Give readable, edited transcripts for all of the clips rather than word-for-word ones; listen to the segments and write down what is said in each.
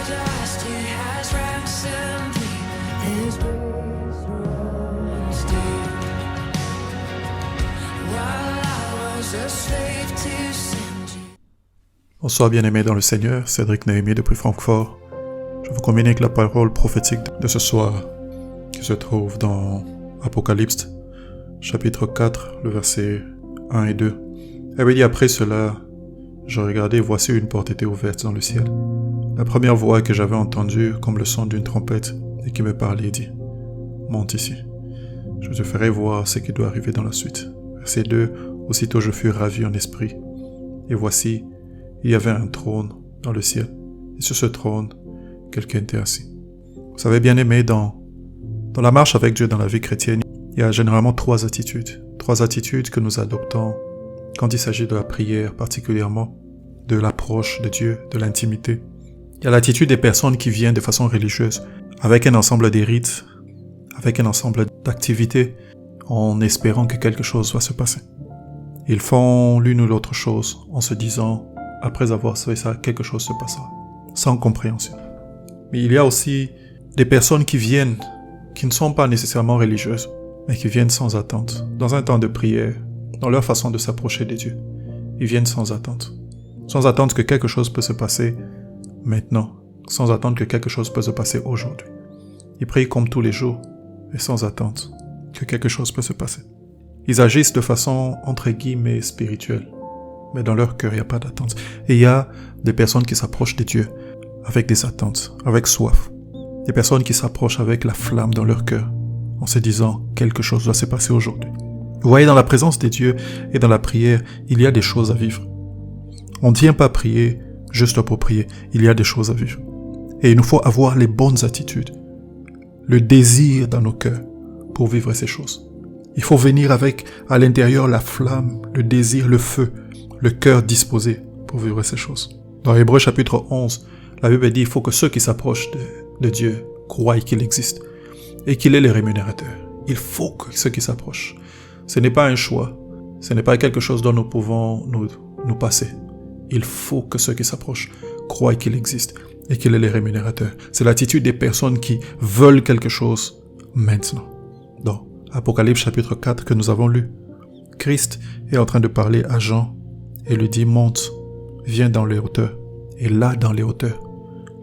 dust, He has ransomed me. His grace runs deep. While I was a slave to sin. Bonsoir bien-aimés dans le Seigneur, Cédric Néhémie depuis Francfort. Je vous communique la parole prophétique de ce soir qui se trouve dans Apocalypse, chapitre 4, le verset 1 et 2. Elle avait dit après cela, je regardais et voici une porte était ouverte dans le ciel. La première voix que j'avais entendue comme le son d'une trompette et qui me parlait dit, monte ici, je te ferai voir ce qui doit arriver dans la suite. Verset 2, aussitôt je fus ravi en esprit, et voici, il y avait un trône dans le ciel, et sur ce trône, quelqu'un était assis. Vous savez, bien aimé, dans la marche avec Dieu, dans la vie chrétienne, il y a généralement trois attitudes que nous adoptons quand il s'agit de la prière, particulièrement de l'approche de Dieu, de l'intimité. Il y a l'attitude des personnes qui viennent de façon religieuse, avec un ensemble des rites, avec un ensemble d'activités, en espérant que quelque chose va se passer. Ils font l'une ou l'autre chose en se disant, après avoir fait ça, quelque chose se passera, sans compréhension. Mais il y a aussi des personnes qui viennent, qui ne sont pas nécessairement religieuses, mais qui viennent sans attente, dans un temps de prière, dans leur façon de s'approcher de Dieu. Ils viennent sans attente que quelque chose peut se passer maintenant, sans attendre que quelque chose peut se passer aujourd'hui. Ils prient comme tous les jours, et sans attente que quelque chose peut se passer. Ils agissent de façon, entre guillemets, spirituelle, mais dans leur cœur, il n'y a pas d'attente. Et il y a des personnes qui s'approchent de Dieu avec des attentes, avec soif. Des personnes qui s'approchent avec la flamme dans leur cœur, en se disant quelque chose doit se passer aujourd'hui. Vous voyez, dans la présence de Dieu et dans la prière, il y a des choses à vivre. On ne vient pas prier juste pour prier, il y a des choses à vivre. Et il nous faut avoir les bonnes attitudes, le désir dans nos cœurs pour vivre ces choses. Il faut venir avec à l'intérieur la flamme, le désir, le feu, le cœur disposé pour vivre ces choses. Dans Hébreux chapitre 11, la Bible dit qu'il faut que ceux qui s'approchent de Dieu croient qu'il existe et qu'il est le rémunérateur. Il faut que ceux qui s'approchent. Ce n'est pas un choix, ce n'est pas quelque chose dont nous pouvons nous passer. Il faut que ceux qui s'approchent croient qu'il existe et qu'il est le rémunérateur. C'est l'attitude des personnes qui veulent quelque chose maintenant. Dans Apocalypse chapitre 4 que nous avons lu, Christ est en train de parler à Jean et lui dit, monte, viens dans les hauteurs. Et là, dans les hauteurs,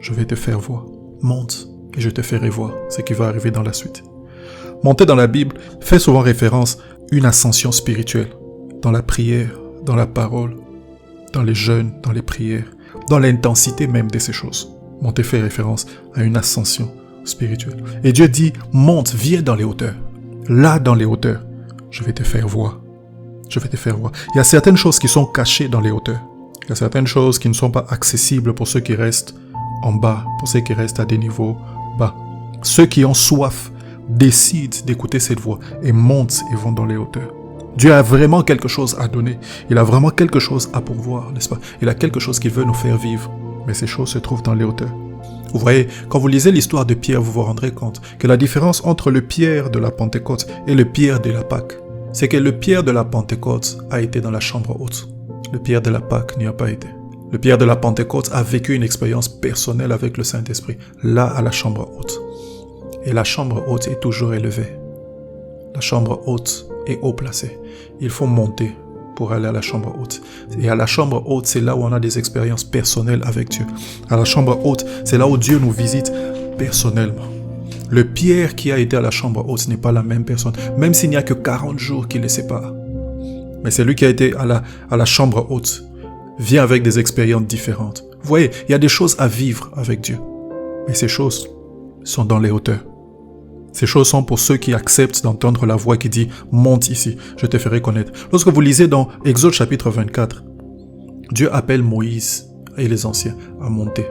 je vais te faire voir. Monte et je te ferai voir ce qui va arriver dans la suite. Monter dans la Bible fait souvent référence à une ascension spirituelle, dans la prière, dans la parole, dans les jeûnes, dans les prières, dans l'intensité même de ces choses. Monter fait référence à une ascension spirituelle. Et Dieu dit, monte, viens dans les hauteurs. Là, dans les hauteurs, je vais te faire voir. Je vais te faire voir. Il y a certaines choses qui sont cachées dans les hauteurs. Il y a certaines choses qui ne sont pas accessibles pour ceux qui restent en bas, pour ceux qui restent à des niveaux bas. Ceux qui ont soif décident d'écouter cette voix et montent et vont dans les hauteurs. Dieu a vraiment quelque chose à donner. Il a vraiment quelque chose à pourvoir, n'est-ce pas? Il a quelque chose qu'il veut nous faire vivre. Mais ces choses se trouvent dans les hauteurs. Vous voyez, quand vous lisez l'histoire de Pierre, vous vous rendrez compte que la différence entre le Pierre de la Pentecôte et le Pierre de la Pâque, c'est que le Pierre de la Pentecôte a été dans la chambre haute. Le Pierre de la Pâque n'y a pas été. Le Pierre de la Pentecôte a vécu une expérience personnelle avec le Saint-Esprit, là à la chambre haute. Et la chambre haute est toujours élevée. La chambre haute est haut placée. Il faut monter pour aller à la chambre haute. Et à la chambre haute, c'est là où on a des expériences personnelles avec Dieu. À la chambre haute, c'est là où Dieu nous visite personnellement. Le Pierre qui a été à la chambre haute n'est pas la même personne, même s'il n'y a que 40 jours qui les séparent. Mais celui qui a été à la chambre haute vient avec des expériences différentes. Vous voyez, il y a des choses à vivre avec Dieu. Mais ces choses sont dans les hauteurs. Ces choses sont pour ceux qui acceptent d'entendre la voix qui dit « Monte ici, je te ferai connaître ». Lorsque vous lisez dans Exode chapitre 24, Dieu appelle Moïse et les anciens à monter.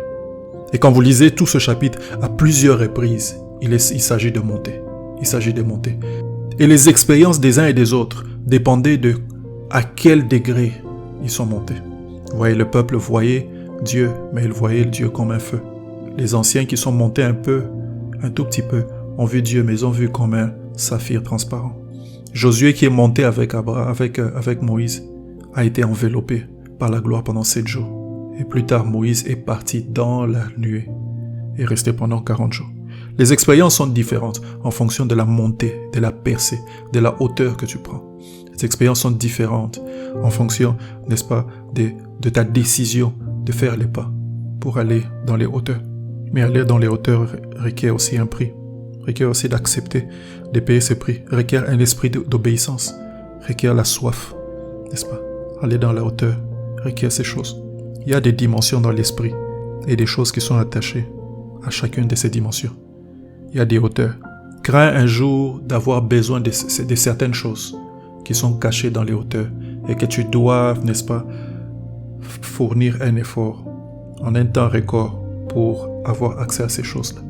Et quand vous lisez tout ce chapitre, à plusieurs reprises, il s'agit de monter. Il s'agit de monter. Et les expériences des uns et des autres dépendaient de à quel degré ils sont montés. Vous voyez, le peuple voyait Dieu, mais il voyait Dieu comme un feu. Les anciens qui sont montés un tout petit peu, ont vu Dieu, mais ils ont vu comme un saphir transparent. Josué qui est monté avec Moïse a été enveloppé par la gloire pendant 7 jours. Et plus tard, Moïse est parti dans la nuée et rester pendant 40 jours. Les expériences sont différentes en fonction de la montée, de la percée, de la hauteur que tu prends. Les expériences sont différentes en fonction, n'est-ce pas, de ta décision de faire les pas pour aller dans les hauteurs. Mais aller dans les hauteurs requiert aussi un prix, requiert aussi d'accepter de payer ce prix, requiert un esprit d'obéissance, requiert la soif, n'est-ce pas? Aller dans la hauteur requiert ces choses. Il y a des dimensions dans l'esprit et des choses qui sont attachées à chacune de ces dimensions. Il y a des hauteurs. Crains un jour d'avoir besoin de certaines choses qui sont cachées dans les hauteurs et que tu dois, n'est-ce pas, fournir un effort en un temps record pour avoir accès à ces choses-là.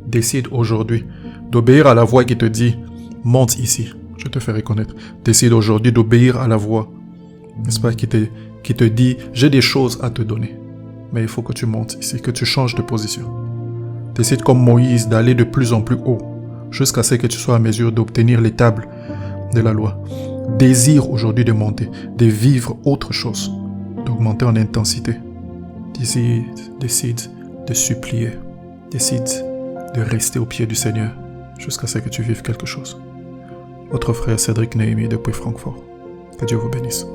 Décide aujourd'hui d'obéir à la voix qui te dit « Monte ici, je te ferai connaître ». Décide aujourd'hui d'obéir à la voix, n'est-ce pas, qui te dit « J'ai des choses à te donner, mais il faut que tu montes ici, que tu changes de position ». Décide comme Moïse d'aller de plus en plus haut, jusqu'à ce que tu sois à mesure d'obtenir les tables de la loi. Désire aujourd'hui de monter, de vivre autre chose, d'augmenter en intensité. Décide de supplier, décide de rester au pied du Seigneur jusqu'à ce que tu vives quelque chose. Votre frère Cédric Néhémie depuis Francfort. Que Dieu vous bénisse.